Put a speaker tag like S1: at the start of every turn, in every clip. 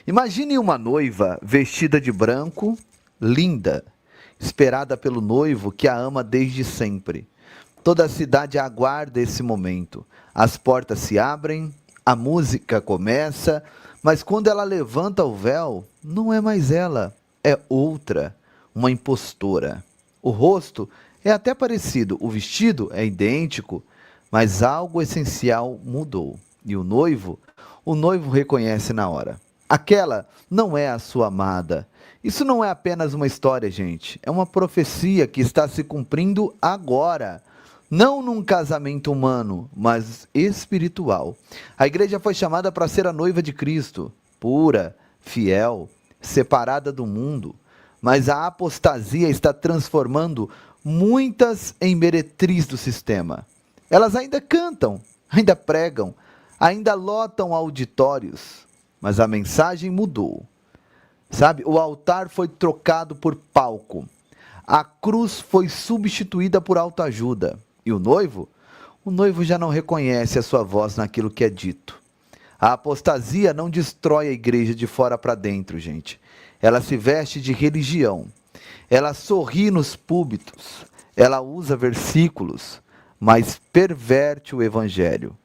S1: Imagine uma noiva vestida de branco, linda, esperada pelo noivo que a ama desde sempre. Toda a cidade aguarda esse momento. As portas se abrem, a música começa, mas quando ela levanta o véu, não é mais ela, é outra, uma impostora. O rosto é até parecido, o vestido é idêntico, mas algo essencial mudou. E o noivo reconhece na hora. Aquela não é a sua amada. Isso não é apenas uma história, gente. É uma profecia que está se cumprindo agora. Não num casamento humano, mas espiritual. A igreja foi chamada para ser a noiva de Cristo, pura, fiel, separada do mundo. Mas a apostasia está transformando muitas em meretriz do sistema. Elas ainda cantam, ainda pregam, ainda lotam auditórios, mas a mensagem mudou. Sabe, o altar foi trocado por palco. A cruz foi substituída por autoajuda. E o noivo? O noivo já não reconhece a sua voz naquilo que é dito. A apostasia não destrói a igreja de fora para dentro, gente. Ela se veste de religião. Ela sorri nos púlpitos. Ela usa versículos, mas perverte o evangelho.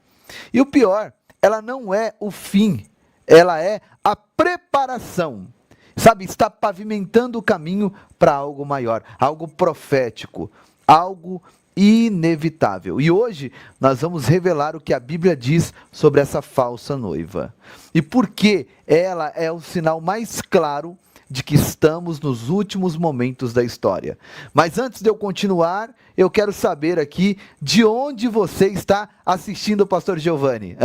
S1: E o pior, ela não é o fim, ela é a preparação. Sabe, está pavimentando o caminho para algo maior, algo profético, algo inevitável. E hoje nós vamos revelar o que a Bíblia diz sobre essa falsa noiva. E por que ela é o sinal mais claro de que estamos nos últimos momentos da história. Mas antes de eu continuar, eu quero saber aqui de onde você está assistindo o Pastor Giovanni.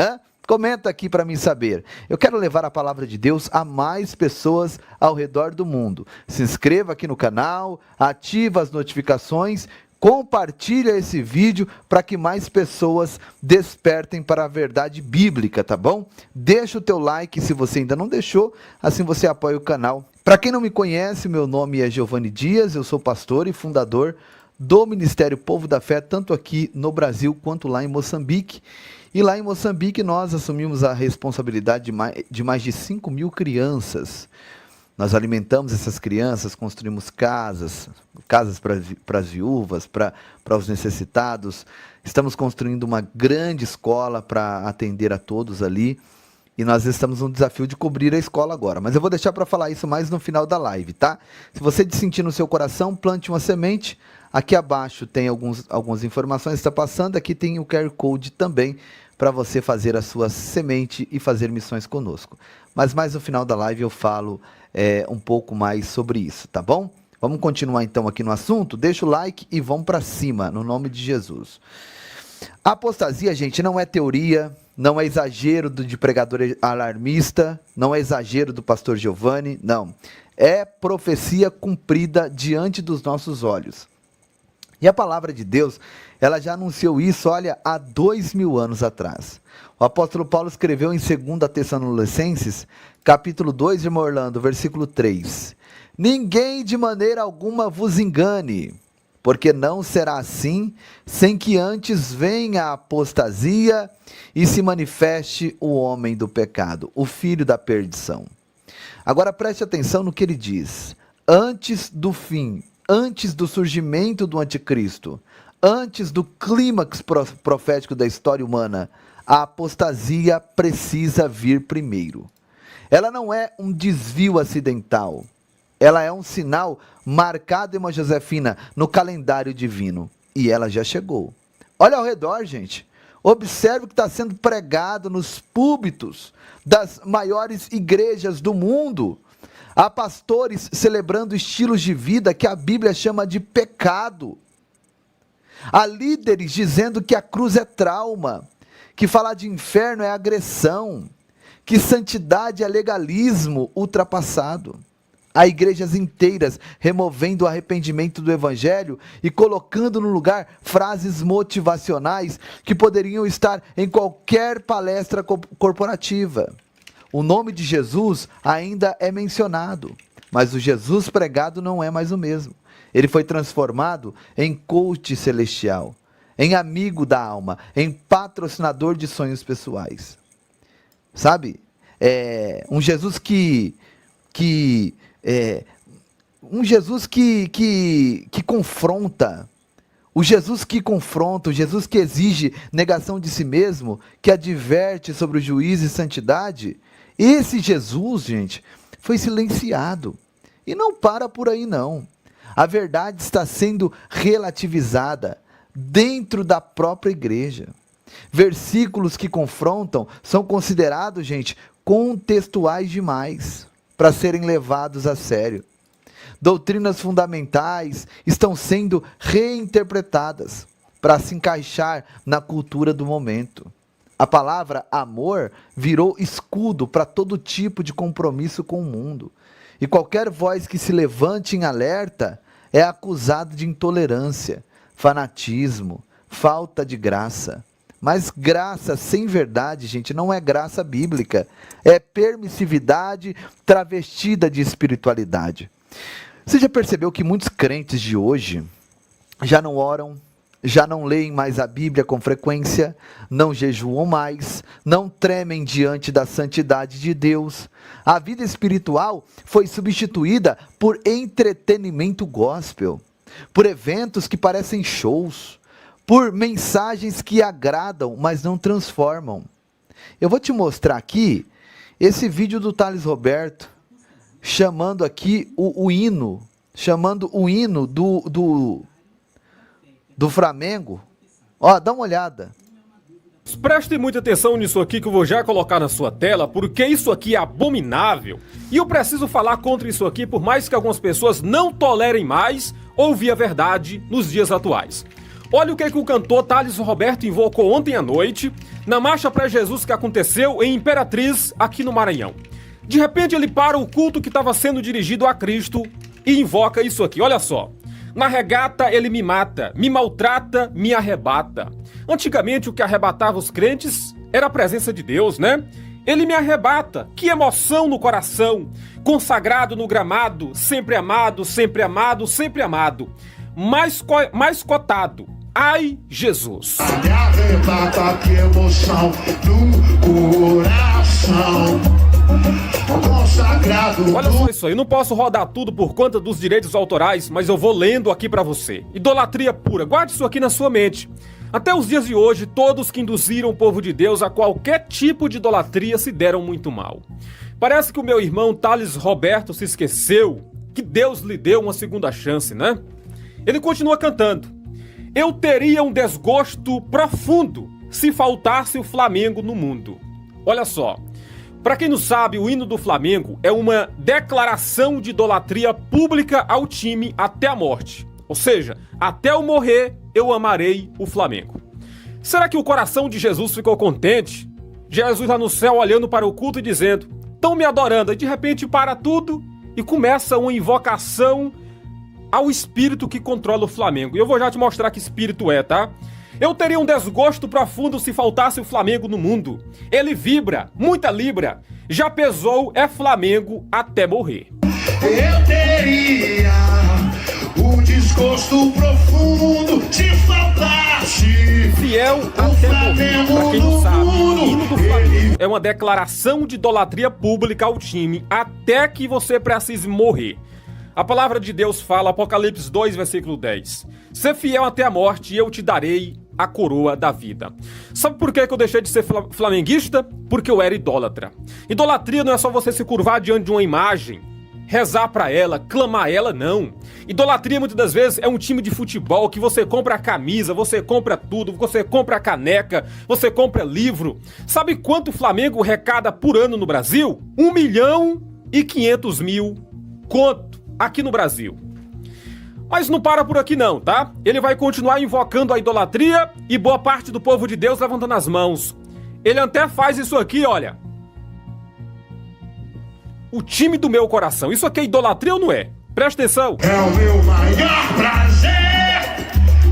S1: Comenta aqui para mim saber. Eu quero levar a palavra de Deus a mais pessoas ao redor do mundo. Se inscreva aqui no canal, ativa as notificações, compartilha esse vídeo para que mais pessoas despertem para a verdade bíblica, tá bom? Deixa o teu like se você ainda não deixou, assim você apoia o canal. Para quem não me conhece, meu nome é Giovanni Dias, eu sou pastor e fundador do Ministério Povo da Fé, tanto aqui no Brasil quanto lá em Moçambique. E lá em Moçambique nós assumimos a responsabilidade de mais de 5.000 crianças. Nós alimentamos essas crianças, construímos casas para as viúvas, para os necessitados. Estamos construindo uma grande escola para atender a todos ali. E nós estamos no desafio de cobrir a escola agora. Mas eu vou deixar para falar isso mais no final da live, tá? Se você sentir no seu coração, plante uma semente. Aqui abaixo tem algumas informações que está passando. Aqui tem o QR Code também para você fazer a sua semente e fazer missões conosco. Mas mais no final da live eu falo um pouco mais sobre isso, tá bom? Vamos continuar então aqui no assunto? Deixa o like e vamos para cima, no nome de Jesus. A apostasia, gente, não é teoria, não é exagero de pregador alarmista, não é exagero do pastor Giovanni, não. É profecia cumprida diante dos nossos olhos. E a palavra de Deus, ela já anunciou isso, olha, há 2.000 anos atrás. O apóstolo Paulo escreveu em 2 Tessalonicenses, capítulo 2, irmão Orlando, versículo 3. Ninguém de maneira alguma vos engane, porque não será assim, sem que antes venha a apostasia e se manifeste o homem do pecado, o filho da perdição. Agora preste atenção no que ele diz. Antes do fim, antes do surgimento do anticristo, antes do clímax profético da história humana, a apostasia precisa vir primeiro. Ela não é um desvio acidental. Ela é um sinal marcado, irmã Josefina, no calendário divino. E ela já chegou. Olha ao redor, gente. Observe o que está sendo pregado nos púlpitos das maiores igrejas do mundo. Há pastores celebrando estilos de vida que a Bíblia chama de pecado. Há líderes dizendo que a cruz é trauma, que falar de inferno é agressão, que santidade é legalismo ultrapassado. Há igrejas inteiras removendo o arrependimento do evangelho e colocando no lugar frases motivacionais que poderiam estar em qualquer palestra corporativa. O nome de Jesus ainda é mencionado, mas o Jesus pregado não é mais o mesmo. Ele foi transformado em coach celestial, em amigo da alma, em patrocinador de sonhos pessoais. Sabe? um Jesus um Jesus que confronta, o Jesus que confronta, o Jesus que exige negação de si mesmo, que adverte sobre o juízo e santidade, esse Jesus, gente, foi silenciado. E não para por aí não. A verdade está sendo relativizada dentro da própria igreja. Versículos que confrontam são considerados, gente, contextuais demais para serem levados a sério. Doutrinas fundamentais estão sendo reinterpretadas para se encaixar na cultura do momento. A palavra amor virou escudo para todo tipo de compromisso com o mundo. E qualquer voz que se levante em alerta é acusado de intolerância, fanatismo, falta de graça. Mas graça sem verdade, gente, não é graça bíblica. É permissividade travestida de espiritualidade. Você já percebeu que muitos crentes de hoje já não oram, já não leem mais a Bíblia com frequência, não jejuam mais, não tremem diante da santidade de Deus? A vida espiritual foi substituída por entretenimento gospel, por eventos que parecem shows, por mensagens que agradam, mas não transformam. Eu vou te mostrar aqui esse vídeo do Thales Roberto, chamando aqui o hino do Flamengo. Ó, dá uma olhada.
S2: Preste muita atenção nisso aqui que eu vou já colocar na sua tela, porque isso aqui é abominável. E eu preciso falar contra isso aqui, por mais que algumas pessoas não tolerem mais ouvir a verdade nos dias atuais. Olha o que o cantor Thales Roberto invocou ontem à noite, na Marcha para Jesus que aconteceu em Imperatriz, aqui no Maranhão. De repente ele para o culto que estava sendo dirigido a Cristo e invoca isso aqui, olha só. Na regata ele me mata, me maltrata, me arrebata. Antigamente o que arrebatava os crentes era a presença de Deus, né? Ele me arrebata, que emoção no coração, consagrado no gramado, sempre amado, sempre amado, sempre amado. Mais cotado, ai Jesus.
S3: Me arrebata, que emoção no coração.
S2: Olha só isso aí, eu não posso rodar tudo por conta dos direitos autorais, mas eu vou lendo aqui pra você. Idolatria pura, guarde isso aqui na sua mente. Até os dias de hoje, todos que induziram o povo de Deus a qualquer tipo de idolatria se deram muito mal. Parece que o meu irmão Thales Roberto se esqueceu que Deus lhe deu uma segunda chance, né? Ele continua cantando. Eu teria um desgosto profundo se faltasse o Flamengo no mundo. Olha só. Para quem não sabe, o hino do Flamengo é uma declaração de idolatria pública ao time até a morte. Ou seja, até eu morrer, eu amarei o Flamengo. Será que o coração de Jesus ficou contente? Jesus lá no céu olhando para o culto e dizendo, estão me adorando, e de repente para tudo e começa uma invocação ao espírito que controla o Flamengo. E eu vou já te mostrar que espírito é, tá? Eu teria um desgosto profundo se faltasse o Flamengo no mundo. Ele vibra, muita libra. Já pesou, é Flamengo até morrer.
S3: Eu teria um desgosto profundo se faltasse
S2: fiel até morrer. Pra quem não sabe, o hino do Flamengo é uma declaração de idolatria pública ao time até que você precise morrer. A palavra de Deus fala, Apocalipse 2, versículo 10. Ser fiel até a morte e eu te darei a coroa da vida. Sabe por que eu deixei de ser flamenguista? Porque eu era idólatra. Idolatria não é só você se curvar diante de uma imagem, rezar pra ela, clamar ela, não. Idolatria muitas das vezes é um time de futebol que você compra a camisa, você compra tudo, você compra a caneca, você compra livro. Sabe quanto o Flamengo arrecada por ano no Brasil? 1.500.000 conto aqui no Brasil. Mas não para por aqui não, tá? Ele vai continuar invocando a idolatria e boa parte do povo de Deus levantando as mãos. Ele até faz isso aqui, olha. O time do meu coração. Isso aqui é idolatria ou não é? Presta atenção.
S3: É o meu maior prazer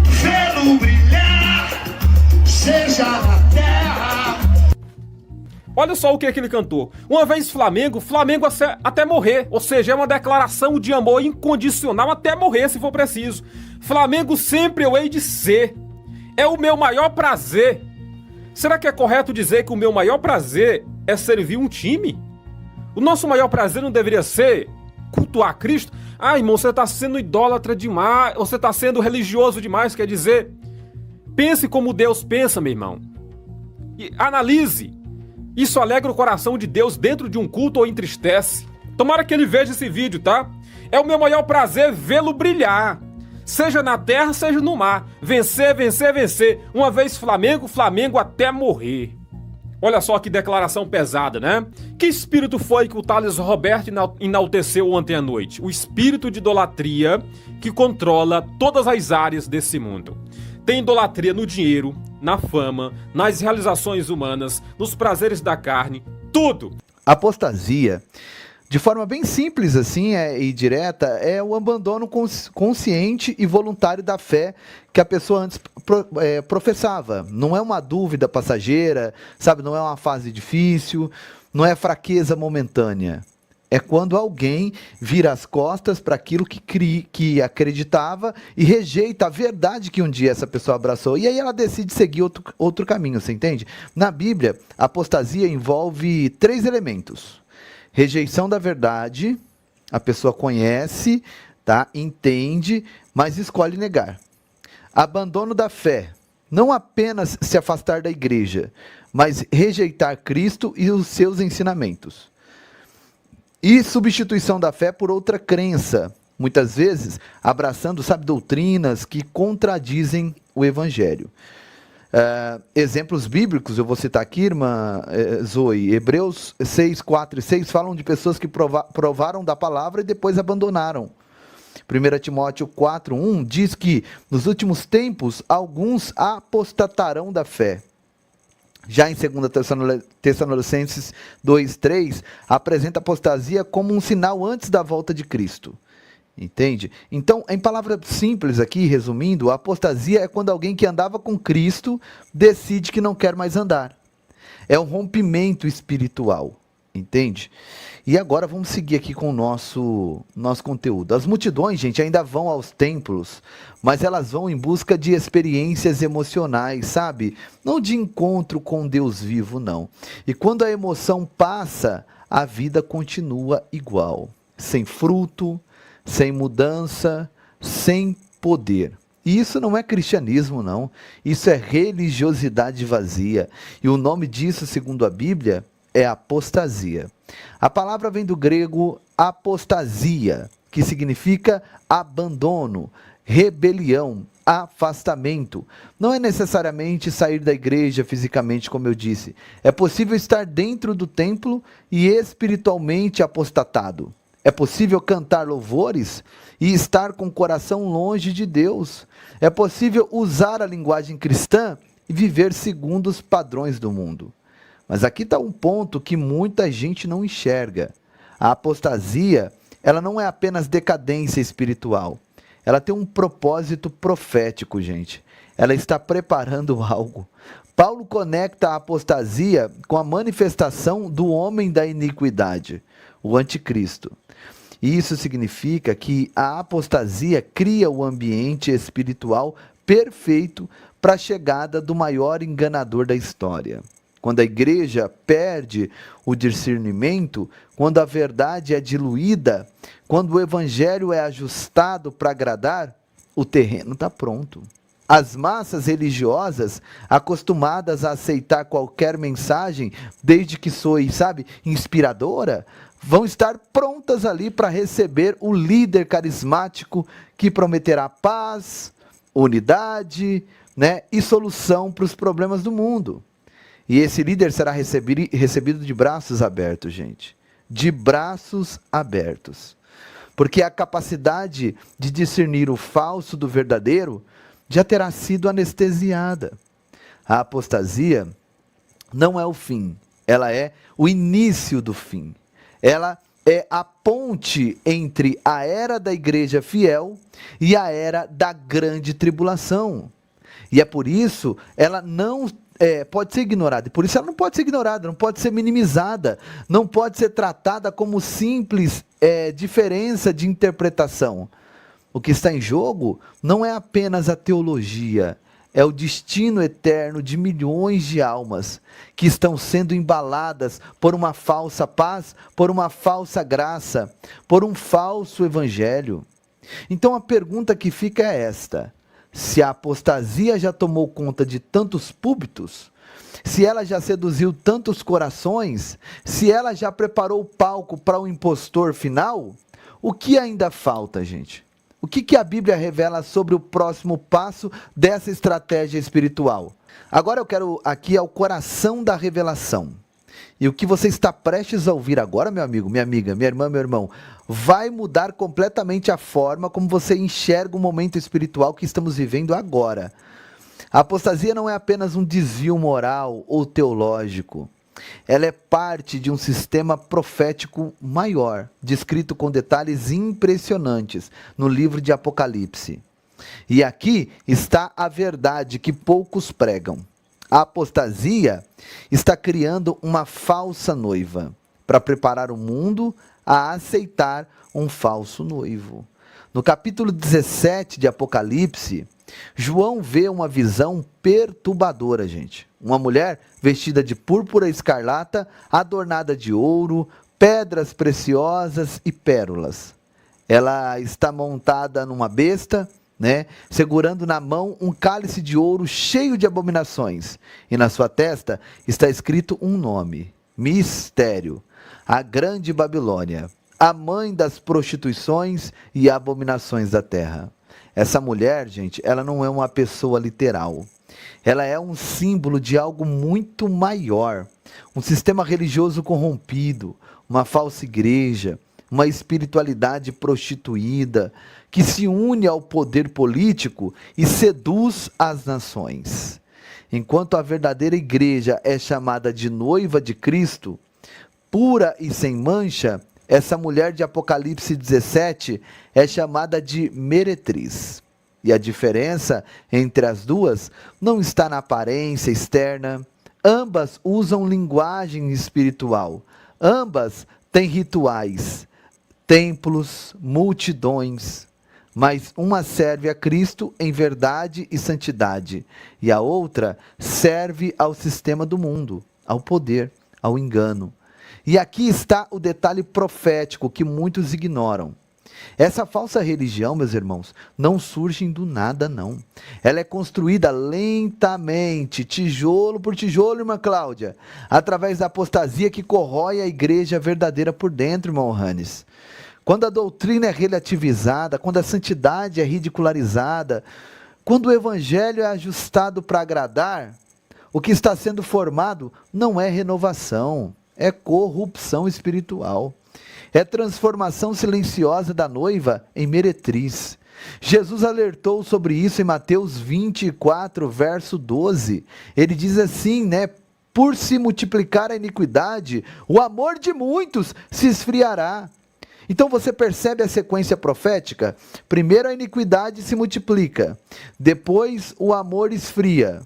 S3: vê-lo brilhar, seja na terra.
S2: Olha só o que ele cantou. Uma vez Flamengo até morrer. Ou seja, é uma declaração de amor incondicional até morrer, se for preciso. Flamengo sempre eu hei de ser. É o meu maior prazer Será que é correto dizer que o meu maior prazer é servir um time? O nosso maior prazer não deveria ser cultuar Cristo? Ah, irmão, você está sendo idólatra demais, você está sendo religioso demais, quer dizer... Pense como Deus pensa, meu irmão. E analise. Isso alegra o coração de Deus dentro de um culto ou entristece? Tomara que ele veja esse vídeo, tá? É o meu maior prazer vê-lo brilhar. Seja na terra, seja no mar. Vencer, vencer, vencer. Uma vez Flamengo, Flamengo até morrer. Olha só que declaração pesada, né? Que espírito foi que o Thales Roberto enalteceu ontem à noite? O espírito de idolatria que controla todas as áreas desse mundo. Tem idolatria no dinheiro, na fama, nas realizações humanas, nos prazeres da carne, tudo.
S1: Apostasia, de forma bem simples assim e direta, é o abandono consciente e voluntário da fé que a pessoa antes professava. Não é uma dúvida passageira, sabe? Não é uma fase difícil, não é fraqueza momentânea. É quando alguém vira as costas para aquilo que acreditava e rejeita a verdade que um dia essa pessoa abraçou. E aí ela decide seguir outro caminho, você entende? Na Bíblia, a apostasia envolve 3 elementos. Rejeição da verdade, a pessoa conhece, tá? Entende, mas escolhe negar. Abandono da fé, não apenas se afastar da igreja, mas rejeitar Cristo e os seus ensinamentos. E substituição da fé por outra crença, muitas vezes abraçando, doutrinas que contradizem o evangelho. Exemplos bíblicos, eu vou citar aqui, irmã Zoe. Hebreus 6, 4 e 6 falam de pessoas que provaram da palavra e depois abandonaram. 1 Timóteo 4, 1 diz que nos últimos tempos alguns apostatarão da fé. Já em 2 Tessalonicenses 2:3, apresenta a apostasia como um sinal antes da volta de Cristo. Entende? Então, em palavras simples aqui, resumindo, a apostasia é quando alguém que andava com Cristo decide que não quer mais andar. É um rompimento espiritual. Entende? E agora vamos seguir aqui com o nosso conteúdo. As multidões, gente, ainda vão aos templos, mas elas vão em busca de experiências emocionais, sabe? Não de encontro com Deus vivo, não. E quando a emoção passa, a vida continua igual. Sem fruto, sem mudança, sem poder. E isso não é cristianismo, não. Isso é religiosidade vazia. E o nome disso, segundo a Bíblia, é apostasia. A palavra vem do grego apostasia, que significa abandono, rebelião, afastamento. Não é necessariamente sair da igreja fisicamente, como eu disse. É possível estar dentro do templo e espiritualmente apostatado. É possível cantar louvores e estar com o coração longe de Deus. É possível usar a linguagem cristã e viver segundo os padrões do mundo. Mas aqui está um ponto que muita gente não enxerga. A apostasia, ela não é apenas decadência espiritual. Ela tem um propósito profético, gente. Ela está preparando algo. Paulo conecta a apostasia com a manifestação do homem da iniquidade, o anticristo. E isso significa que a apostasia cria o ambiente espiritual perfeito para a chegada do maior enganador da história. Quando a igreja perde o discernimento, quando a verdade é diluída, quando o evangelho é ajustado para agradar, o terreno está pronto. As massas religiosas, acostumadas a aceitar qualquer mensagem, desde que soe, inspiradora, vão estar prontas ali para receber o líder carismático que prometerá paz, unidade, e solução para os problemas do mundo. E esse líder será recebido de braços abertos, gente. De braços abertos. Porque a capacidade de discernir o falso do verdadeiro já terá sido anestesiada. A apostasia não é o fim, ela é o início do fim. Ela é a ponte entre a era da igreja fiel e a era da grande tribulação. E é por isso ela não pode ser ignorada. E por isso ela não pode ser ignorada, não pode ser minimizada, não pode ser tratada como simples diferença de interpretação. O que está em jogo não é apenas a teologia, é o destino eterno de milhões de almas que estão sendo embaladas por uma falsa paz, por uma falsa graça, por um falso evangelho. Então a pergunta que fica é esta: se a apostasia já tomou conta de tantos púlpitos, se ela já seduziu tantos corações, se ela já preparou o palco para o impostor final, o que ainda falta, gente? O que a Bíblia revela sobre o próximo passo dessa estratégia espiritual? Agora eu quero aqui ao coração da revelação. E o que você está prestes a ouvir agora, meu amigo, minha amiga, minha irmã, meu irmão, vai mudar completamente a forma como você enxerga o momento espiritual que estamos vivendo agora. A apostasia não é apenas um desvio moral ou teológico. Ela é parte de um sistema profético maior, descrito com detalhes impressionantes no livro de Apocalipse. E aqui está a verdade que poucos pregam. A apostasia está criando uma falsa noiva para preparar o mundo a aceitar um falso noivo. No capítulo 17 de Apocalipse, João vê uma visão perturbadora, gente. Uma mulher vestida de púrpura escarlata, adornada de ouro, pedras preciosas e pérolas. Ela está montada numa besta, segurando na mão um cálice de ouro cheio de abominações. E na sua testa está escrito um nome: Mistério, a Grande Babilônia, a mãe das prostituições e abominações da terra. Essa mulher, gente, ela não é uma pessoa literal. Ela é um símbolo de algo muito maior. Um sistema religioso corrompido, uma falsa igreja, uma espiritualidade prostituída, que se une ao poder político e seduz as nações. Enquanto a verdadeira igreja é chamada de noiva de Cristo, pura e sem mancha, essa mulher de Apocalipse 17 é chamada de meretriz. E a diferença entre as duas não está na aparência externa. Ambas usam linguagem espiritual. Ambas têm rituais, templos, multidões. Mas uma serve a Cristo em verdade e santidade, e a outra serve ao sistema do mundo, ao poder, ao engano. E aqui está o detalhe profético que muitos ignoram. Essa falsa religião, meus irmãos, não surge do nada, não. Ela é construída lentamente, tijolo por tijolo, irmã Cláudia, através da apostasia que corrói a igreja verdadeira por dentro, irmão Hannes. Quando a doutrina é relativizada, quando a santidade é ridicularizada, quando o evangelho é ajustado para agradar, o que está sendo formado não é renovação, é corrupção espiritual. É transformação silenciosa da noiva em meretriz. Jesus alertou sobre isso em Mateus 24, verso 12. Ele diz assim, por se multiplicar a iniquidade, o amor de muitos se esfriará. Então você percebe a sequência profética? Primeiro a iniquidade se multiplica, depois o amor esfria.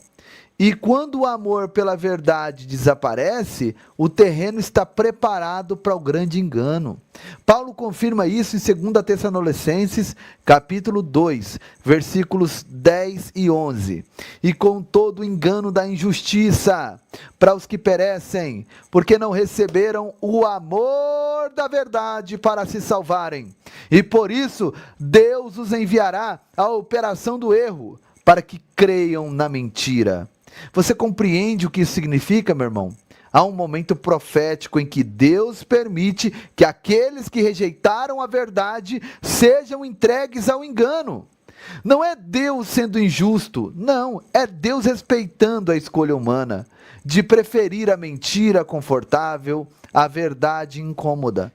S1: E quando o amor pela verdade desaparece, o terreno está preparado para o grande engano. Paulo confirma isso em 2 Tessalonicenses, capítulo 2, versículos 10 e 11. E com todo o engano da injustiça, para os que perecem, porque não receberam o amor da verdade para se salvarem. E por isso, Deus os enviará à operação do erro, para que creiam na mentira. Você compreende o que isso significa, meu irmão? Há um momento profético em que Deus permite que aqueles que rejeitaram a verdade sejam entregues ao engano. Não é Deus sendo injusto, não, é Deus respeitando a escolha humana de preferir a mentira confortável à verdade incômoda.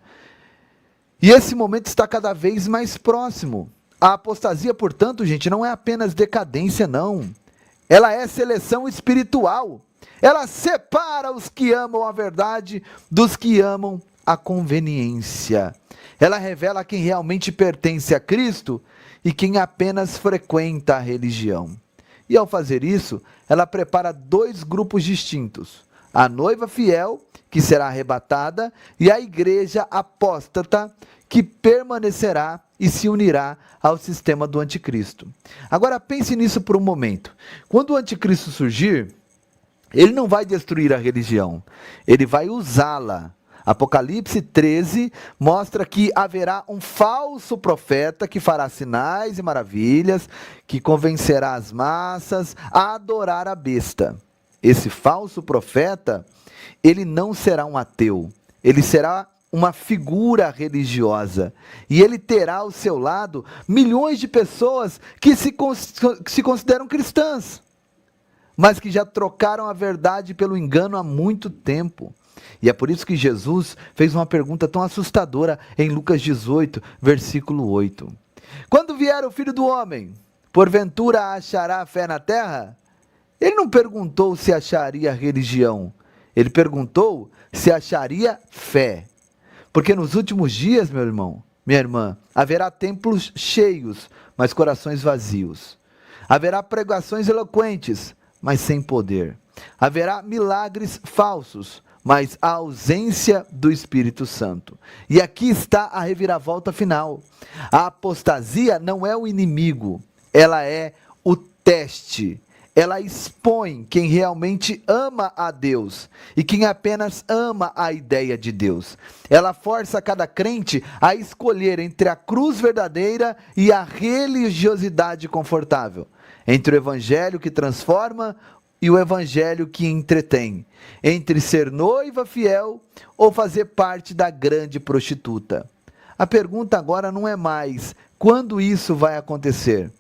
S1: E esse momento está cada vez mais próximo. A apostasia, portanto, gente, não é apenas decadência, não. Ela é seleção espiritual. Ela separa os que amam a verdade dos que amam a conveniência. Ela revela quem realmente pertence a Cristo e quem apenas frequenta a religião. E ao fazer isso, ela prepara dois grupos distintos: a noiva fiel, que será arrebatada, e a igreja apóstata, que permanecerá e se unirá ao sistema do anticristo. Agora pense nisso por um momento. Quando o anticristo surgir, ele não vai destruir a religião, ele vai usá-la. Apocalipse 13 mostra que haverá um falso profeta que fará sinais e maravilhas, que convencerá as massas a adorar a besta. Esse falso profeta, ele não será um ateu, ele será uma figura religiosa, e ele terá ao seu lado milhões de pessoas que se consideram cristãs, mas que já trocaram a verdade pelo engano há muito tempo. E é por isso que Jesus fez uma pergunta tão assustadora em Lucas 18, versículo 8. Quando vier o Filho do Homem, porventura achará fé na terra? Ele não perguntou se acharia religião, ele perguntou se acharia fé. Porque nos últimos dias, meu irmão, minha irmã, haverá templos cheios, mas corações vazios. Haverá pregações eloquentes, mas sem poder. Haverá milagres falsos, mas a ausência do Espírito Santo. E aqui está a reviravolta final. A apostasia não é o inimigo, ela é o teste. Ela expõe quem realmente ama a Deus e quem apenas ama a ideia de Deus. Ela força cada crente a escolher entre a cruz verdadeira e a religiosidade confortável, entre o evangelho que transforma e o evangelho que entretém, entre ser noiva fiel ou fazer parte da grande prostituta. A pergunta agora não é mais quando isso vai acontecer.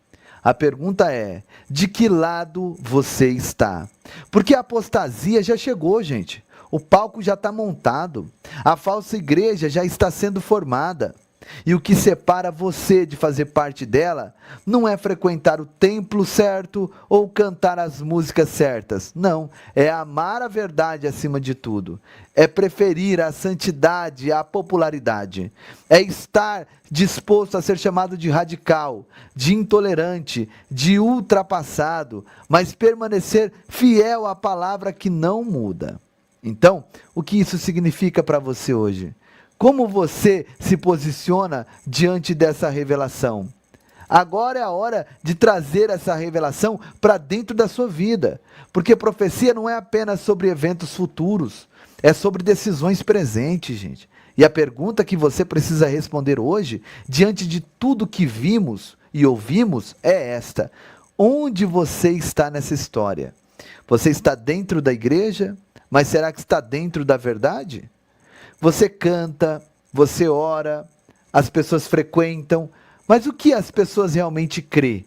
S1: A pergunta é, de que lado você está? Porque a apostasia já chegou, gente. O palco já está montado. A falsa igreja já está sendo formada. E o que separa você de fazer parte dela não é frequentar o templo certo ou cantar as músicas certas. Não, é amar a verdade acima de tudo. É preferir a santidade à popularidade. É estar disposto a ser chamado de radical, de intolerante, de ultrapassado, mas permanecer fiel à palavra que não muda. Então, o que isso significa para você hoje? Como você se posiciona diante dessa revelação? Agora é a hora de trazer essa revelação para dentro da sua vida, porque profecia não é apenas sobre eventos futuros, é sobre decisões presentes, gente. E a pergunta que você precisa responder hoje, diante de tudo que vimos e ouvimos, é esta: onde você está nessa história? Você está dentro da igreja, mas será que está dentro da verdade? Você canta, você ora, as pessoas frequentam, mas o que as pessoas realmente crê?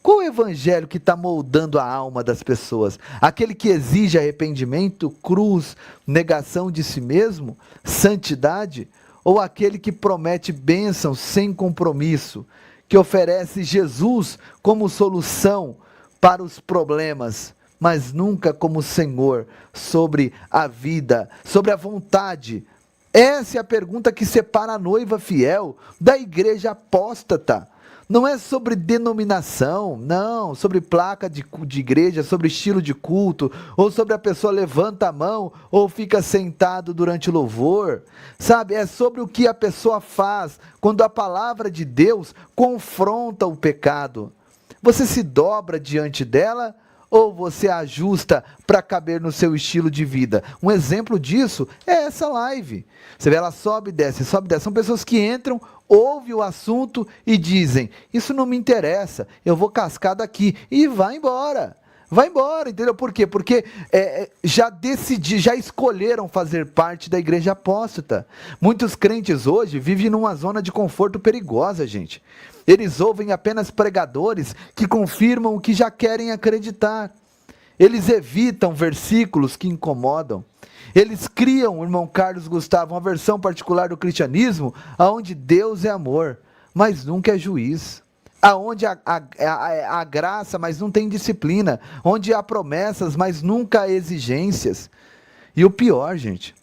S1: Qual o evangelho que está moldando a alma das pessoas? Aquele que exige arrependimento, cruz, negação de si mesmo, santidade? Ou aquele que promete bênção sem compromisso, que oferece Jesus como solução para os problemas, mas nunca como Senhor sobre a vida, sobre a vontade? Essa é a pergunta que separa a noiva fiel da igreja apóstata. Não é sobre denominação, não, sobre placa de igreja, sobre estilo de culto, ou sobre a pessoa levanta a mão ou fica sentado durante o louvor. Sabe, é sobre o que a pessoa faz quando a palavra de Deus confronta o pecado. Você se dobra diante dela ou você ajusta para caber no seu estilo de vida? Um exemplo disso é essa live. Você vê, ela sobe e desce, sobe e desce. São pessoas que entram, ouvem o assunto e dizem, isso não me interessa, eu vou cascar daqui, e vai embora. Vai embora, entendeu? Por quê? Porque já escolheram fazer parte da igreja apóstata. Muitos crentes hoje vivem numa zona de conforto perigosa, gente. Eles ouvem apenas pregadores que confirmam o que já querem acreditar. Eles evitam versículos que incomodam. Eles criam, irmão Carlos Gustavo, uma versão particular do cristianismo, onde Deus é amor, mas nunca é juiz. Onde há graça, mas não tem disciplina. Onde há promessas, mas nunca há exigências. E o pior, gente,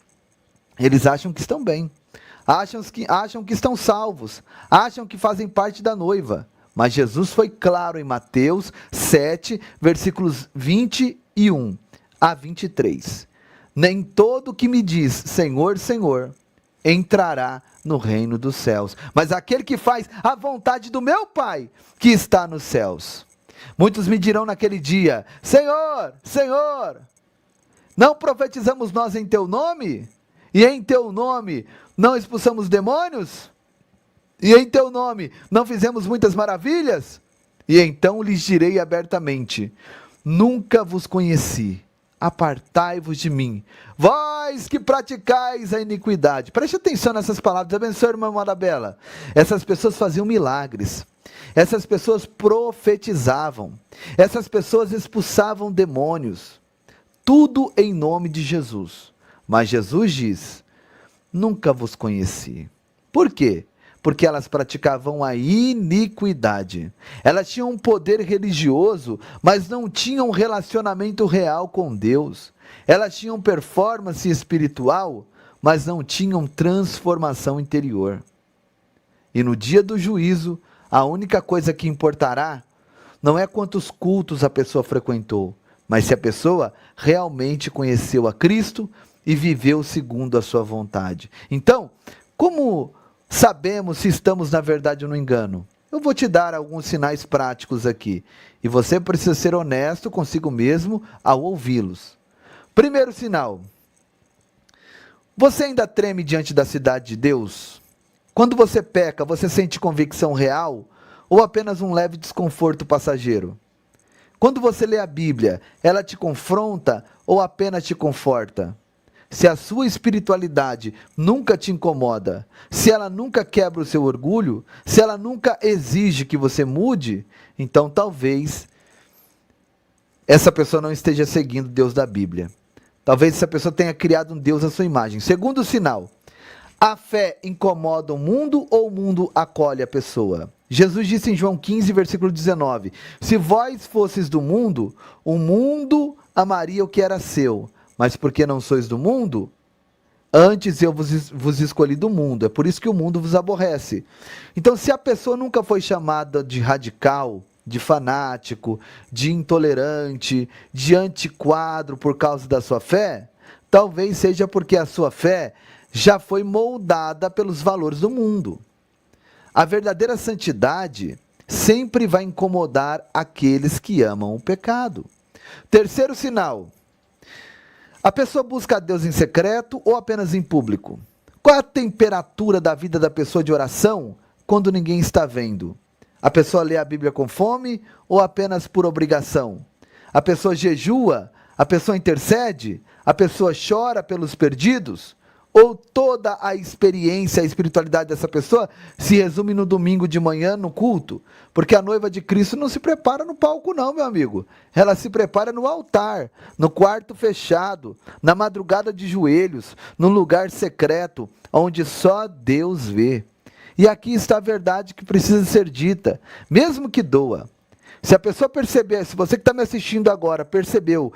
S1: eles acham que estão bem. Acham que estão salvos. Acham que fazem parte da noiva. Mas Jesus foi claro em Mateus 7, versículos 21 a 23. Nem todo que me diz Senhor, Senhor, entrará no reino dos céus, mas aquele que faz a vontade do meu Pai que está nos céus. Muitos me dirão naquele dia: Senhor, Senhor, não profetizamos nós em teu nome? E em teu nome não expulsamos demônios? E em teu nome não fizemos muitas maravilhas? E então lhes direi abertamente: nunca vos conheci, apartai-vos de mim, vós que praticais a iniquidade. Preste atenção nessas palavras, abençoe, irmã Marabela. Essas pessoas faziam milagres, essas pessoas profetizavam, essas pessoas expulsavam demônios, tudo em nome de Jesus. Mas Jesus diz: nunca vos conheci. Por quê? Porque elas praticavam a iniquidade. Elas tinham um poder religioso, mas não tinham um relacionamento real com Deus. Elas tinham performance espiritual, mas não tinham transformação interior. E no dia do juízo, a única coisa que importará não é quantos cultos a pessoa frequentou, mas se a pessoa realmente conheceu a Cristo e viveu segundo a sua vontade. Então, como sabemos se estamos na verdade ou no engano? Eu vou te dar alguns sinais práticos aqui, e você precisa ser honesto consigo mesmo ao ouvi-los. Primeiro sinal: você ainda treme diante da cidade de Deus? Quando você peca, você sente convicção real ou apenas um leve desconforto passageiro? Quando você lê a Bíblia, ela te confronta ou apenas te conforta? Se a sua espiritualidade nunca te incomoda, se ela nunca quebra o seu orgulho, se ela nunca exige que você mude, então talvez essa pessoa não esteja seguindo Deus da Bíblia. Talvez essa pessoa tenha criado um Deus à sua imagem. Segundo sinal: a fé incomoda o mundo ou o mundo acolhe a pessoa? Jesus disse em João 15, versículo 19: se vós fosseis do mundo, o mundo amaria o que era seu. Mas porque não sois do mundo, antes eu vos escolhi do mundo. É por isso que o mundo vos aborrece. Então, se a pessoa nunca foi chamada de radical, de fanático, de intolerante, de antiquadro por causa da sua fé, talvez seja porque a sua fé já foi moldada pelos valores do mundo. A verdadeira santidade sempre vai incomodar aqueles que amam o pecado. Terceiro sinal: a pessoa busca a Deus em secreto ou apenas em público? Qual é a temperatura da vida da pessoa de oração quando ninguém está vendo? A pessoa lê a Bíblia com fome ou apenas por obrigação? A pessoa jejua? A pessoa intercede? A pessoa chora pelos perdidos? Ou toda a experiência, a espiritualidade dessa pessoa se resume no domingo de manhã, no culto? Porque a noiva de Cristo não se prepara no palco não, meu amigo. Ela se prepara no altar, no quarto fechado, na madrugada de joelhos, num lugar secreto, onde só Deus vê. E aqui está a verdade que precisa ser dita, mesmo que doa. Se a pessoa perceber, se você que está me assistindo agora percebeu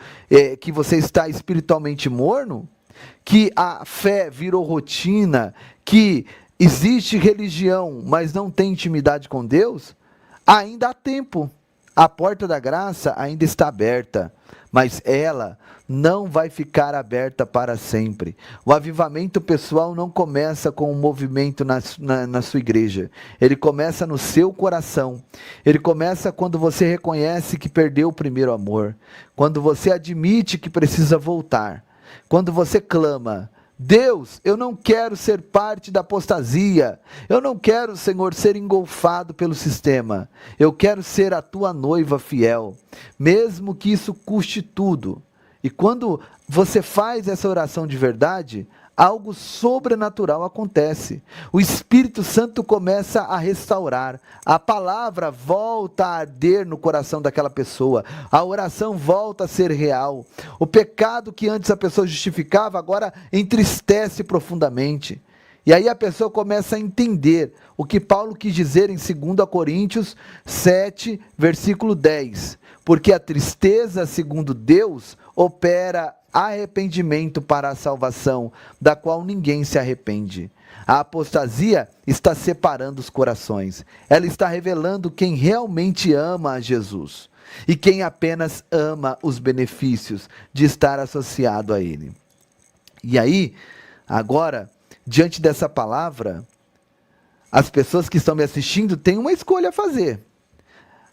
S1: que você está espiritualmente morno, que a fé virou rotina, que existe religião, mas não tem intimidade com Deus, ainda há tempo. A porta da graça ainda está aberta, mas ela não vai ficar aberta para sempre. O avivamento pessoal não começa com um movimento na sua igreja. Ele começa no seu coração. Ele começa quando você reconhece que perdeu o primeiro amor, quando você admite que precisa voltar. Quando você clama: Deus, eu não quero ser parte da apostasia, eu não quero, Senhor, ser engolfado pelo sistema, eu quero ser a tua noiva fiel, mesmo que isso custe tudo. E quando você faz essa oração de verdade, algo sobrenatural acontece. O Espírito Santo começa a restaurar. A palavra volta a arder no coração daquela pessoa. A oração volta a ser real. O pecado que antes a pessoa justificava, agora entristece profundamente. E aí a pessoa começa a entender o que Paulo quis dizer em 2 Coríntios 7, versículo 10. Porque a tristeza, segundo Deus, opera arrependimento para a salvação, da qual ninguém se arrepende. A apostasia está separando os corações. Ela está revelando quem realmente ama a Jesus e quem apenas ama os benefícios de estar associado a Ele. E aí, agora, diante dessa palavra, as pessoas que estão me assistindo têm uma escolha a fazer.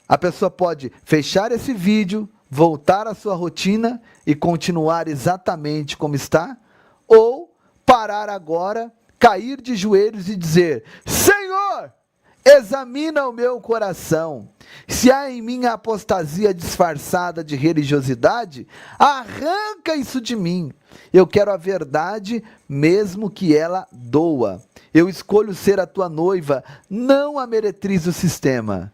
S1: A pessoa pode fechar esse vídeo, voltar à sua rotina e continuar exatamente como está, ou parar agora, cair de joelhos e dizer: Senhor, examina o meu coração. Se há em mim a apostasia disfarçada de religiosidade, arranca isso de mim. Eu quero a verdade, mesmo que ela doa. Eu escolho ser a tua noiva, não a meretriz do sistema.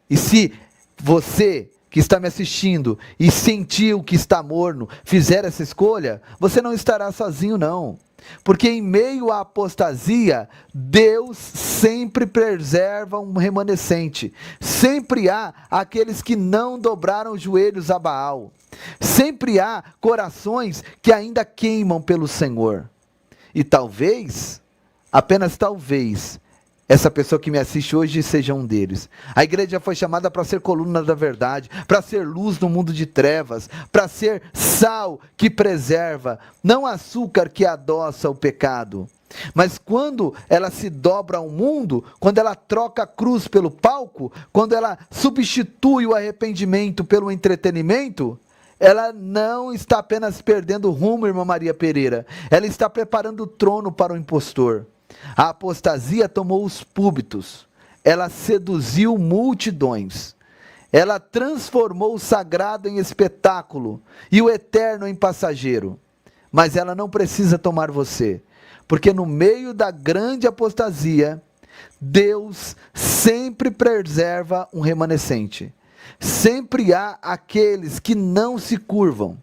S1: E se você que está me assistindo e sentiu que está morno, fizer essa escolha, você não estará sozinho não. Porque em meio à apostasia, Deus sempre preserva um remanescente. Sempre há aqueles que não dobraram os joelhos a Baal. Sempre há corações que ainda queimam pelo Senhor. E talvez, apenas talvez, essa pessoa que me assiste hoje seja um deles. A igreja foi chamada para ser coluna da verdade, para ser luz no mundo de trevas, para ser sal que preserva, não açúcar que adoça o pecado. Mas quando ela se dobra ao mundo, quando ela troca a cruz pelo palco, quando ela substitui o arrependimento pelo entretenimento, ela não está apenas perdendo o rumo, irmã Maria Pereira, ela está preparando o trono para o impostor. A apostasia tomou os púlpitos, ela seduziu multidões, ela transformou o sagrado em espetáculo e o eterno em passageiro. Mas ela não precisa tomar você, porque no meio da grande apostasia, Deus sempre preserva um remanescente. Sempre há aqueles que não se curvam,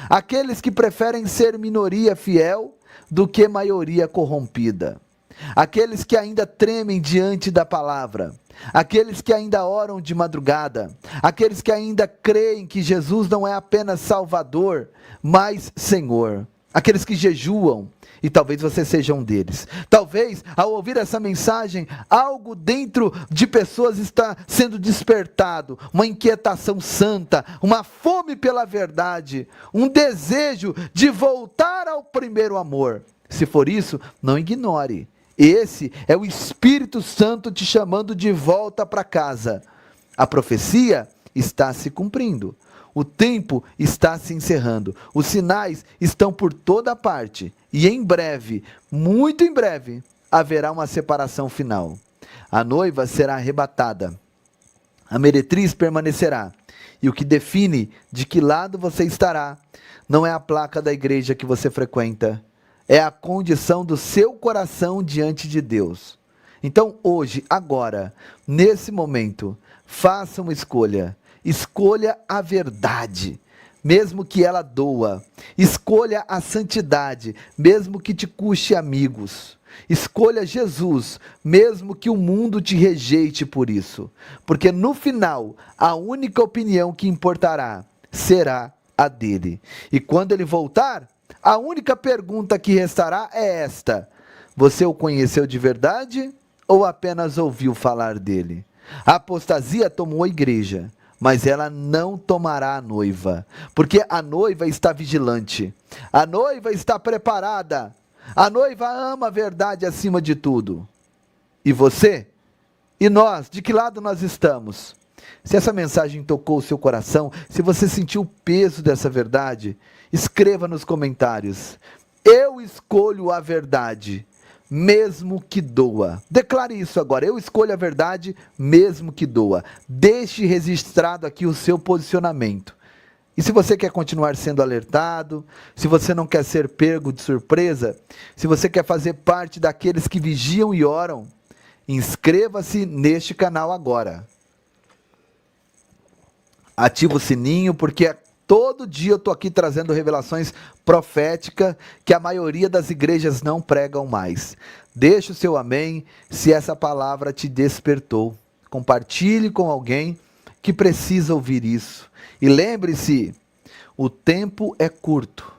S1: aqueles que preferem ser minoria fiel do que maioria corrompida. Aqueles que ainda tremem diante da palavra, aqueles que ainda oram de madrugada, aqueles que ainda creem que Jesus não é apenas Salvador, mas Senhor, aqueles que jejuam, e talvez você seja um deles. Talvez, ao ouvir essa mensagem, algo dentro de pessoas está sendo despertado, uma inquietação santa, uma fome pela verdade, um desejo de voltar ao primeiro amor. Se for isso, não ignore. Esse é o Espírito Santo te chamando de volta para casa. A profecia está se cumprindo. O tempo está se encerrando. Os sinais estão por toda parte. E em breve, muito em breve, haverá uma separação final. A noiva será arrebatada. A meretriz permanecerá. E o que define de que lado você estará não é a placa da igreja que você frequenta. É a condição do seu coração diante de Deus. Então hoje, agora, nesse momento, faça uma escolha. Escolha a verdade, mesmo que ela doa. Escolha a santidade, mesmo que te custe amigos. Escolha Jesus, mesmo que o mundo te rejeite por isso. Porque no final, a única opinião que importará será a dele. E quando ele voltar, a única pergunta que restará é esta: você o conheceu de verdade ou apenas ouviu falar dele? A apostasia tomou a igreja, mas ela não tomará a noiva, porque a noiva está vigilante, a noiva está preparada, a noiva ama a verdade acima de tudo. E você? E nós? De que lado nós estamos? Se essa mensagem tocou o seu coração, se você sentiu o peso dessa verdade, escreva nos comentários: eu escolho a verdade, mesmo que doa. Declare isso agora: eu escolho a verdade, mesmo que doa. Deixe registrado aqui o seu posicionamento. E se você quer continuar sendo alertado, se você não quer ser pego de surpresa, se você quer fazer parte daqueles que vigiam e oram, inscreva-se neste canal agora. Ativa o sininho, porque todo dia eu estou aqui trazendo revelações proféticas que a maioria das igrejas não pregam mais. Deixe o seu amém se essa palavra te despertou. Compartilhe com alguém que precisa ouvir isso. E lembre-se, o tempo é curto.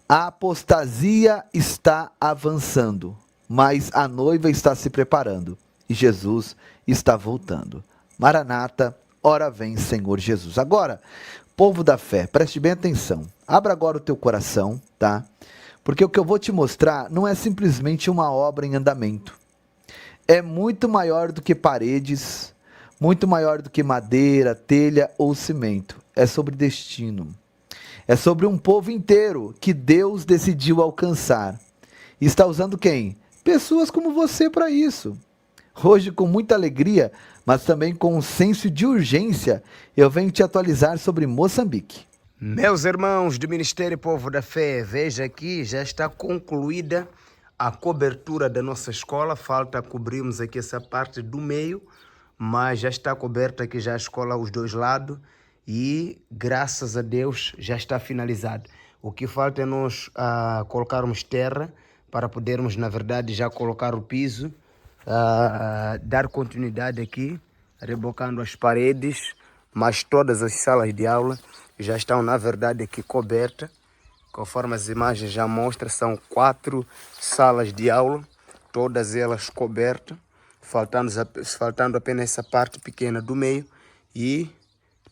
S1: A apostasia está avançando, mas a noiva está se preparando e Jesus está voltando. Maranata, ora vem, Senhor Jesus. Agora, povo da fé, preste bem atenção. Abra agora o teu coração, tá? Porque o que eu vou te mostrar não é simplesmente uma obra em andamento. É muito maior do que paredes, muito maior do que madeira, telha ou cimento. É sobre destino. É sobre um povo inteiro que Deus decidiu alcançar. E está usando quem? Pessoas como você para isso. Hoje, com muita alegria, mas também com um senso de urgência, eu venho te atualizar sobre Moçambique.
S4: Meus irmãos do Ministério Povo da Fé, veja aqui, já está concluída a cobertura da nossa escola. Falta cobrirmos aqui essa parte do meio, mas já está coberta aqui já a escola aos dois lados e, graças a Deus, já está finalizado. O que falta é nós colocarmos terra para podermos, na verdade, já colocar o piso, dar continuidade aqui, rebocando as paredes, mas todas as salas de aula já estão, na verdade, aqui cobertas. Conforme as imagens já mostram, são 4 salas de aula, todas elas cobertas, faltando apenas essa parte pequena do meio, e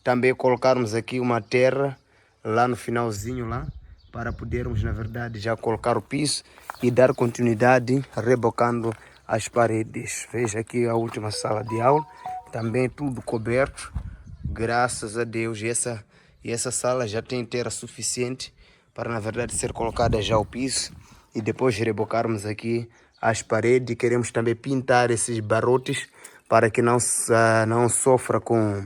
S4: também colocarmos aqui uma terra lá no finalzinho lá, para podermos, na verdade, já colocar o piso e dar continuidade rebocando as paredes. Veja aqui a última sala de aula, também tudo coberto, graças a Deus. E essa sala já tem terra suficiente para, na verdade, ser colocada já o piso e depois rebocarmos aqui as paredes. Queremos também pintar esses barrotes para que não sofra com...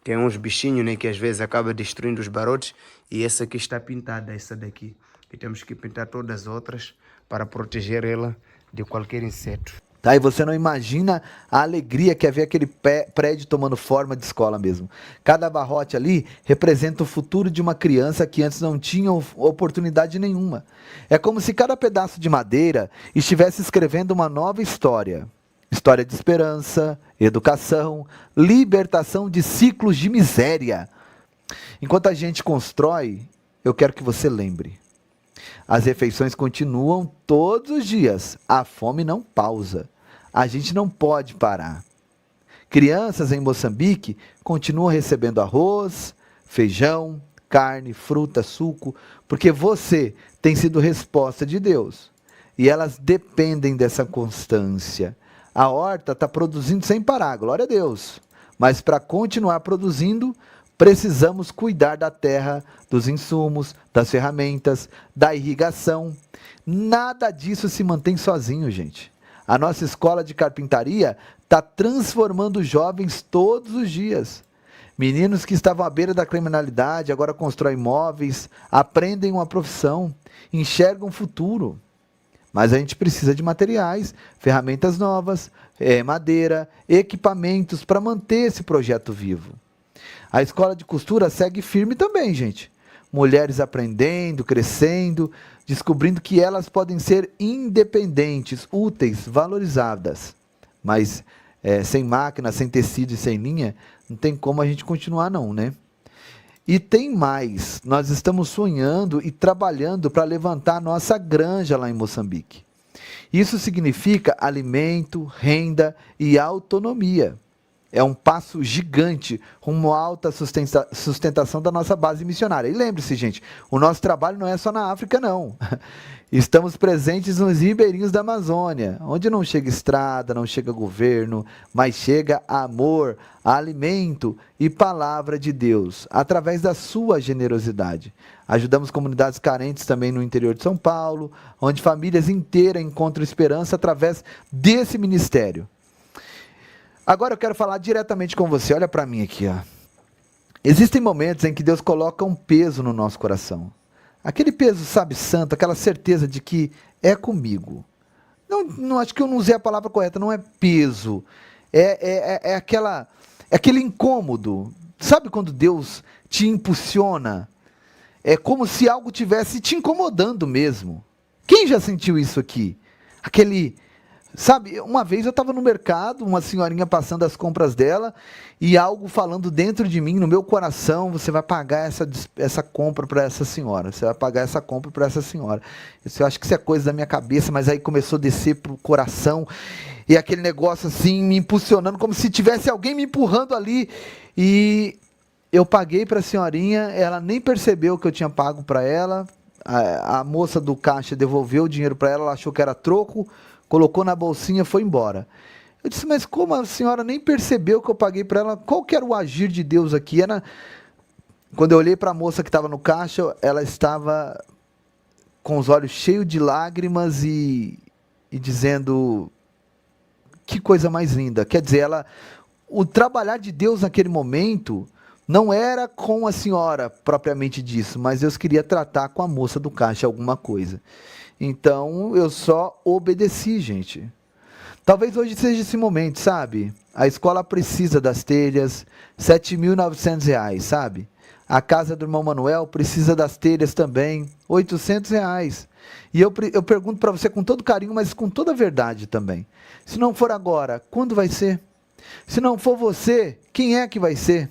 S4: Tem uns bichinhos, né, que às vezes acaba destruindo os barrotes, e essa aqui está pintada, essa daqui. E temos que pintar todas as outras para proteger ela de qualquer inseto.
S1: Tá, e você não imagina a alegria que é ver aquele prédio tomando forma de escola mesmo. Cada barrote ali representa o futuro de uma criança que antes não tinha oportunidade nenhuma. É como se cada pedaço de madeira estivesse escrevendo uma nova história. História de esperança, educação, libertação de ciclos de miséria. Enquanto a gente constrói, eu quero que você lembre. As refeições continuam todos os dias. A fome não pausa. A gente não pode parar. Crianças em Moçambique continuam recebendo arroz, feijão, carne, fruta, suco, porque você tem sido resposta de Deus. E elas dependem dessa constância. A horta está produzindo sem parar, glória a Deus. Mas para continuar produzindo, precisamos cuidar da terra, dos insumos, das ferramentas, da irrigação. Nada disso se mantém sozinho, gente. A nossa escola de carpintaria está transformando jovens todos os dias. Meninos que estavam à beira da criminalidade agora constroem móveis, aprendem uma profissão, enxergam o futuro. Mas a gente precisa de materiais, ferramentas novas, madeira, equipamentos para manter esse projeto vivo. A escola de costura segue firme também, gente. Mulheres aprendendo, crescendo, descobrindo que elas podem ser independentes, úteis, valorizadas. Mas sem máquina, sem tecido e sem linha, não tem como a gente continuar não, né? E tem mais, nós estamos sonhando e trabalhando para levantar a nossa granja lá em Moçambique. Isso significa alimento, renda e autonomia. É um passo gigante rumo à alta sustentação da nossa base missionária. E lembre-se, gente, o nosso trabalho não é só na África, não. Estamos presentes nos ribeirinhos da Amazônia, onde não chega estrada, não chega governo, mas chega amor, alimento e palavra de Deus, através da sua generosidade. Ajudamos comunidades carentes também no interior de São Paulo, onde famílias inteiras encontram esperança através desse ministério. Agora eu quero falar diretamente com você, olha para mim aqui, ó. Existem momentos em que Deus coloca um peso no nosso coração. Aquele peso, sabe, santo, aquela certeza de que é comigo. Não acho que eu não usei a palavra correta, não é peso. É aquele incômodo. Sabe quando Deus te impulsiona? É como se algo tivesse te incomodando mesmo. Quem já sentiu isso aqui? Sabe, uma vez eu estava no mercado, uma senhorinha passando as compras dela e algo falando dentro de mim, no meu coração, você vai pagar essa compra para essa senhora, você vai pagar essa compra para essa senhora. Eu acho que isso é coisa da minha cabeça, mas aí começou a descer para o coração e aquele negócio assim me impulsionando, como se tivesse alguém me empurrando ali, e eu paguei para a senhorinha, ela nem percebeu que eu tinha pago para ela. A moça do caixa devolveu o dinheiro para ela, ela achou que era troco, colocou na bolsinha e foi embora. Eu disse, mas como a senhora nem percebeu que eu paguei para ela? Qual que era o agir de Deus aqui? Quando eu olhei para a moça que estava no caixa, ela estava com os olhos cheios de lágrimas e dizendo, que coisa mais linda. Quer dizer, o trabalhar de Deus naquele momento não era com a senhora propriamente disso, mas Deus queria tratar com a moça do caixa alguma coisa. Então eu só obedeci, gente. Talvez hoje seja esse momento, sabe? A escola precisa das telhas, R$ 7.900, sabe? A casa do irmão Manuel precisa das telhas também, R$ 800. E eu pergunto para você com todo carinho, mas com toda a verdade também. Se não for agora, quando vai ser? Se não for você, quem é que vai ser?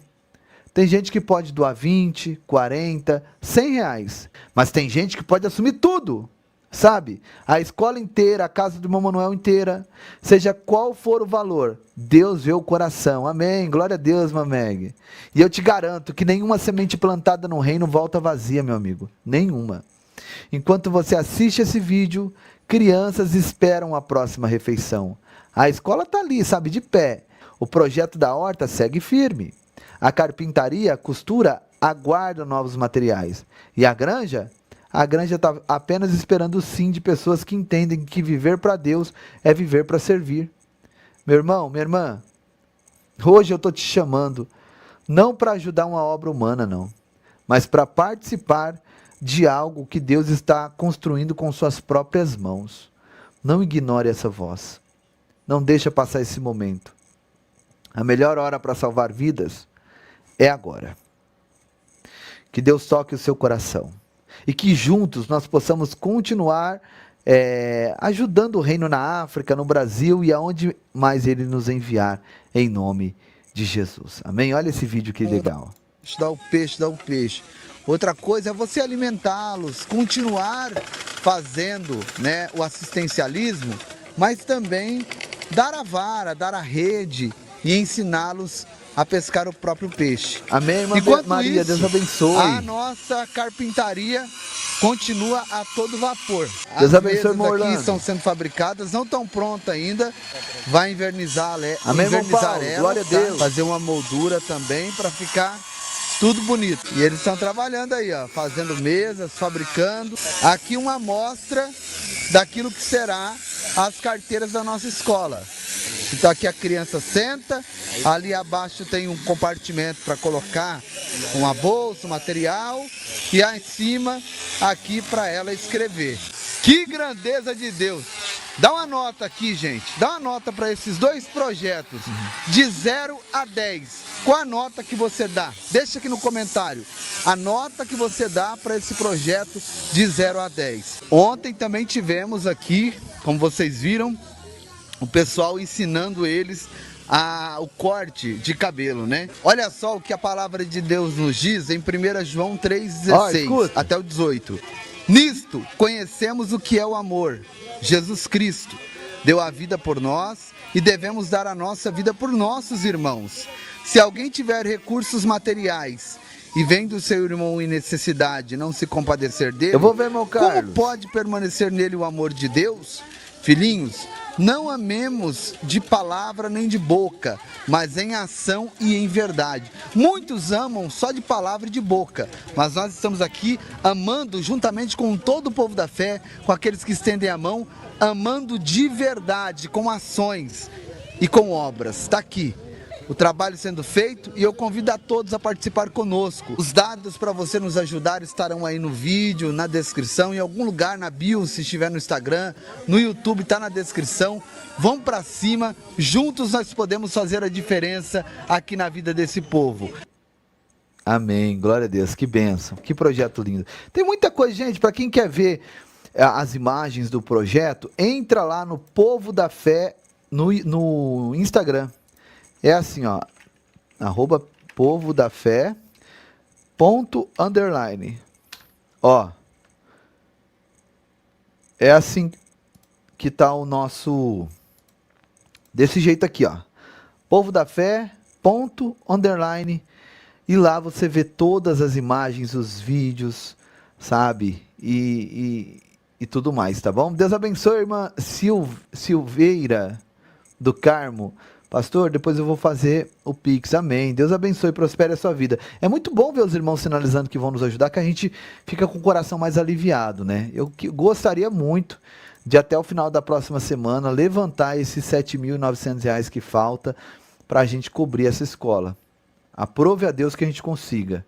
S1: Tem gente que pode doar 20, 40, 100 reais. Mas tem gente que pode assumir tudo. Sabe? A escola inteira, a casa do irmão Manuel inteira, seja qual for o valor, Deus vê o coração. Amém. Glória a Deus, Mameg. E eu te garanto que nenhuma semente plantada no reino volta vazia, meu amigo. Nenhuma. Enquanto você assiste esse vídeo, crianças esperam a próxima refeição. A escola está ali, sabe, de pé. O projeto da horta segue firme. A carpintaria, a costura, aguarda novos materiais. E a granja está apenas esperando o sim de pessoas que entendem que viver para Deus é viver para servir. Meu irmão, minha irmã, hoje eu estou te chamando, não para ajudar uma obra humana, não, mas para participar de algo que Deus está construindo com suas próprias mãos. Não ignore essa voz. Não deixa passar esse momento. A melhor hora para salvar vidas é agora. Que Deus toque o seu coração. E que juntos nós possamos continuar ajudando o reino na África, no Brasil e aonde mais Ele nos enviar, em nome de Jesus. Amém? Olha esse vídeo que legal. Dá o peixe. Outra coisa é você alimentá-los, continuar fazendo, né, o assistencialismo, mas também dar a vara, dar a rede e ensiná-los a pescar o próprio peixe. Amém, irmã Maria, Deus abençoe. A nossa carpintaria continua a todo vapor. Deus abençoe, irmão Orlando. As mesas aqui estão sendo fabricadas, não estão prontas ainda. Vai invernizar, amém, invernizar elas, glória a Deus. Fazer uma moldura também para ficar tudo bonito. E eles estão trabalhando aí, ó, fazendo mesas, fabricando. Aqui uma amostra daquilo que será as carteiras da nossa escola. Então aqui a criança senta, ali abaixo tem um compartimento para colocar uma bolsa, um material, e aí em cima aqui para ela escrever. Que grandeza de Deus! Dá uma nota aqui, gente, dá uma nota para esses dois projetos, de 0 a 10. Qual a nota que você dá? Deixa aqui no comentário a nota que você dá para esse projeto de 0 a 10. Ontem também tivemos aqui, como vocês viram, o pessoal ensinando eles o corte de cabelo, né? Olha só o que a palavra de Deus nos diz em 1 João 3,16 até o 18. Nisto conhecemos o que é o amor. Jesus Cristo deu a vida por nós e devemos dar a nossa vida por nossos irmãos. Se alguém tiver recursos materiais e vem do seu irmão em necessidade não se compadecer dele, eu vou ver, meu Carlos. Como pode permanecer nele o amor de Deus? Filhinhos, não amemos de palavra nem de boca, mas em ação e em verdade. Muitos amam só de palavra e de boca, mas nós estamos aqui amando juntamente com todo o povo da fé, com aqueles que estendem a mão, amando de verdade, com ações e com obras. Está aqui o trabalho sendo feito e eu convido a todos a participar conosco. Os dados para você nos ajudar estarão aí no vídeo, na descrição, em algum lugar na bio, se estiver no Instagram, no YouTube, está na descrição. Vamos para cima, juntos nós podemos fazer a diferença aqui na vida desse povo. Amém, glória a Deus, que bênção, que projeto lindo. Tem muita coisa, gente, para quem quer ver as imagens do projeto, entra lá no Povo da Fé no Instagram. É assim, ó, @povo da fé _. Ó, é assim que tá o nosso, desse jeito aqui, ó, Povo da Fé _. E lá você vê todas as imagens, os vídeos, sabe? e tudo mais, tá bom? Deus abençoe, irmã Silveira do Carmo. Pastor, depois eu vou fazer o Pix, amém. Deus abençoe e prospere a sua vida. É muito bom ver os irmãos sinalizando que vão nos ajudar, que a gente fica com o coração mais aliviado, né? Eu gostaria muito de até o final da próxima semana levantar esses R$7.900 que falta para a gente cobrir essa escola. Aprove a Deus que a gente consiga.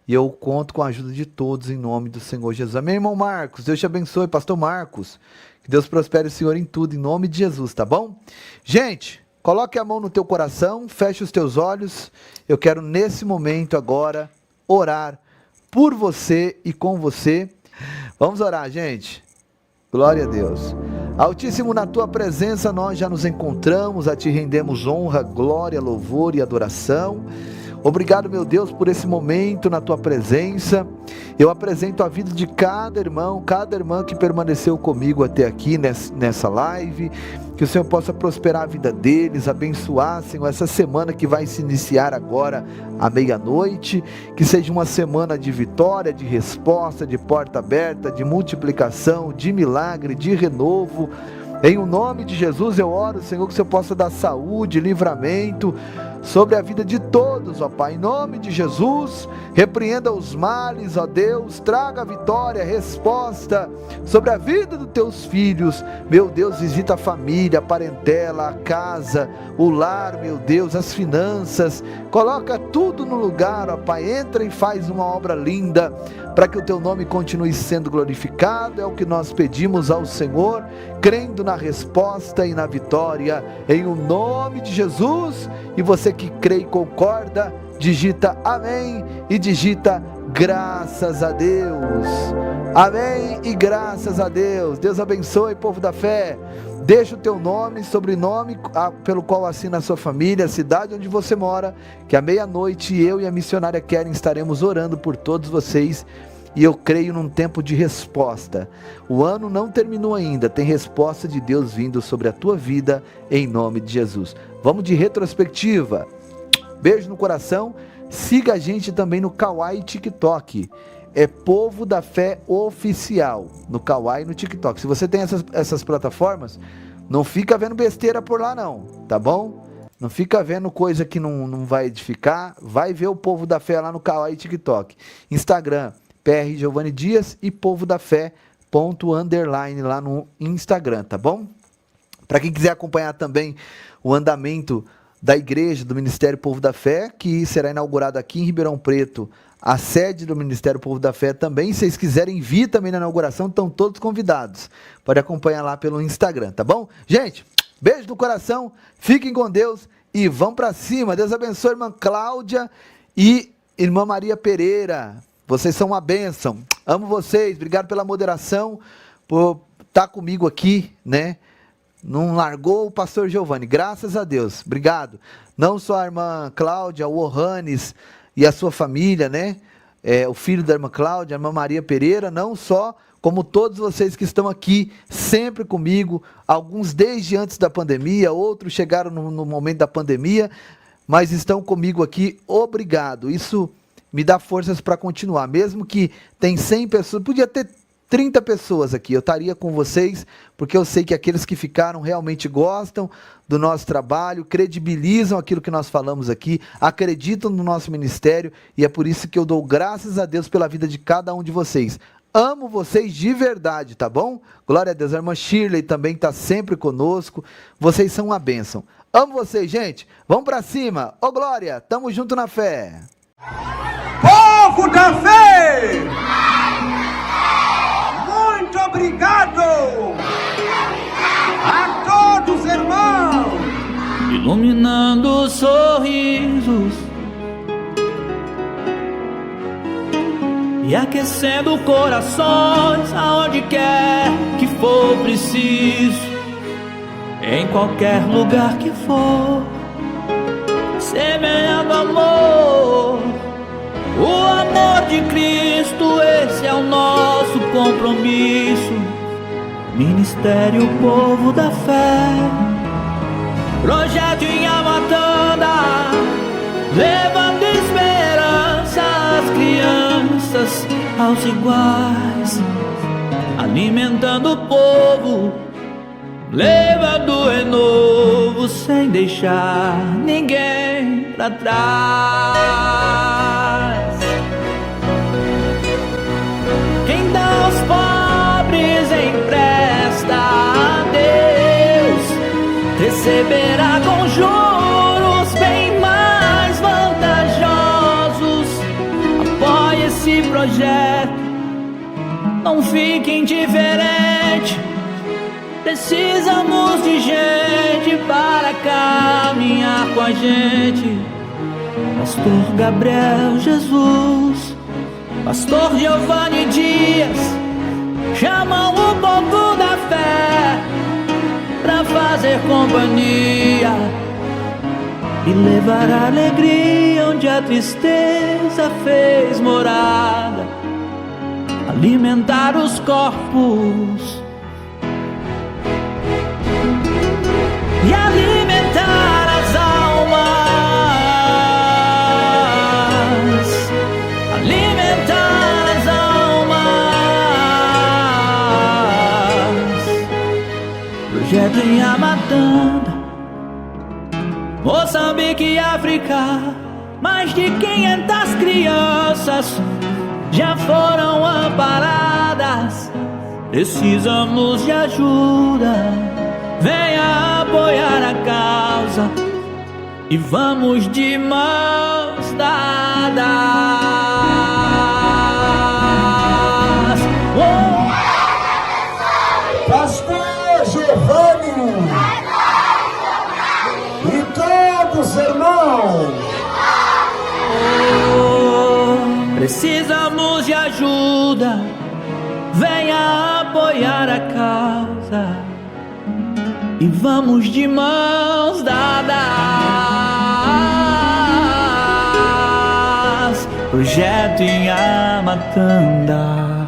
S1: E eu conto com a ajuda de todos em nome do Senhor Jesus. Amém, irmão Marcos? Deus te abençoe, pastor Marcos. Que Deus prospere o Senhor em tudo, em nome de Jesus, tá bom? Gente, coloque a mão no teu coração, feche os teus olhos. Eu quero nesse momento agora orar por você e com você. Vamos orar, gente. Glória a Deus. Altíssimo, na tua presença nós já nos encontramos, a ti rendemos honra, glória, louvor e adoração. Obrigado, meu Deus, por esse momento na tua presença. Eu apresento a vida de cada irmão, cada irmã que permaneceu comigo até aqui nessa live. Que o Senhor possa prosperar a vida deles, abençoar, Senhor, essa semana que vai se iniciar agora à meia-noite. Que seja uma semana de vitória, de resposta, de porta aberta, de multiplicação, de milagre, de renovo. Em o nome de Jesus eu oro, Senhor, que o Senhor possa dar saúde, livramento sobre a vida de todos, ó Pai, em nome de Jesus. Repreenda os males, ó Deus, traga vitória, resposta sobre a vida dos teus filhos. Meu Deus, visita a família, a parentela, a casa, o lar, meu Deus, as finanças, coloca tudo no lugar, ó Pai, entra e faz uma obra linda, para que o teu nome continue sendo glorificado. É o que nós pedimos ao Senhor, crendo na resposta e na vitória, em o nome de Jesus. E você que crê e concorda, digita amém e digita graças a Deus. Amém e graças a Deus. Deus abençoe, povo da fé. Deixa o teu nome, sobrenome pelo qual assina a sua família, a cidade onde você mora, que à meia-noite eu e a missionária Keren estaremos orando por todos vocês. E eu creio num tempo de resposta. O ano não terminou ainda, tem resposta de Deus vindo sobre a tua vida, em nome de Jesus. Vamos de retrospectiva. Beijo no coração. Siga a gente também no Kawaii e TikTok. É Povo da Fé Oficial, no Kawaii e no TikTok. Se você tem essas plataformas, não fica vendo besteira por lá não, tá bom? Não fica vendo coisa que não vai edificar. Vai ver o Povo da Fé lá no Kawaii e TikTok. Instagram, PR Giovanni Dias e Povo da Fé __ lá no Instagram, tá bom? Para quem quiser acompanhar também o andamento da igreja, do Ministério Povo da Fé, que será inaugurado aqui em Ribeirão Preto, a sede do Ministério Povo da Fé também. Se vocês quiserem vir também na inauguração, estão todos convidados. Pode acompanhar lá pelo Instagram, tá bom? Gente, beijo no coração, fiquem com Deus e vão para cima. Deus abençoe, irmã Cláudia e irmã Maria Pereira. Vocês são uma bênção. Amo vocês. Obrigado pela moderação, por estar comigo aqui, né? Não largou o pastor Giovanni. Graças a Deus. Obrigado. Não só a irmã Cláudia, o Ohanes e a sua família, né? O filho da irmã Cláudia, a irmã Maria Pereira, não só, como todos vocês que estão aqui sempre comigo, alguns desde antes da pandemia, outros chegaram no momento da pandemia, mas estão comigo aqui. Obrigado. Isso me dá forças para continuar, mesmo que tem 100 pessoas, podia ter 30 pessoas aqui, eu estaria com vocês, porque eu sei que aqueles que ficaram realmente gostam do nosso trabalho, credibilizam aquilo que nós falamos aqui, acreditam no nosso ministério, e é por isso que eu dou graças a Deus pela vida de cada um de vocês. Amo vocês de verdade, tá bom? Glória a Deus. A irmã Shirley também está sempre conosco, vocês são uma bênção. Amo vocês, gente. Vamos para cima. Ô Glória, tamo junto na fé.
S5: Povo da fé, muito obrigado a todos, irmãos,
S6: iluminando sorrisos e aquecendo corações aonde quer que for preciso, em qualquer lugar que for, semeando amor. O amor de Cristo, esse é o nosso compromisso. Ministério Povo da Fé, projeto em Amatanda, levando esperança às crianças, aos iguais, alimentando o povo, levando renovo sem deixar ninguém pra trás. Quem dá aos pobres empresta a Deus, receberá com juros bem mais vantajosos. Apoie esse projeto, não fique indiferente. Precisamos de gente para caminhar com a gente. Pastor Gabriel Jesus, Pastor Giovanni Dias, chamam o povo da fé pra fazer companhia e levar a alegria onde a tristeza fez morada, alimentar os corpos e alimentar as almas, alimentar as almas. Projeto em Amatanda, Moçambique e África, mais de 500 crianças já foram amparadas. Precisamos de ajuda, venha apoiar a causa e vamos de mãos dadas.
S5: Pastor Giovanni e todos irmãos,
S6: Precisamos de ajuda, venha apoiar a causa e vamos de mãos dadas. Projeto em Amatanda.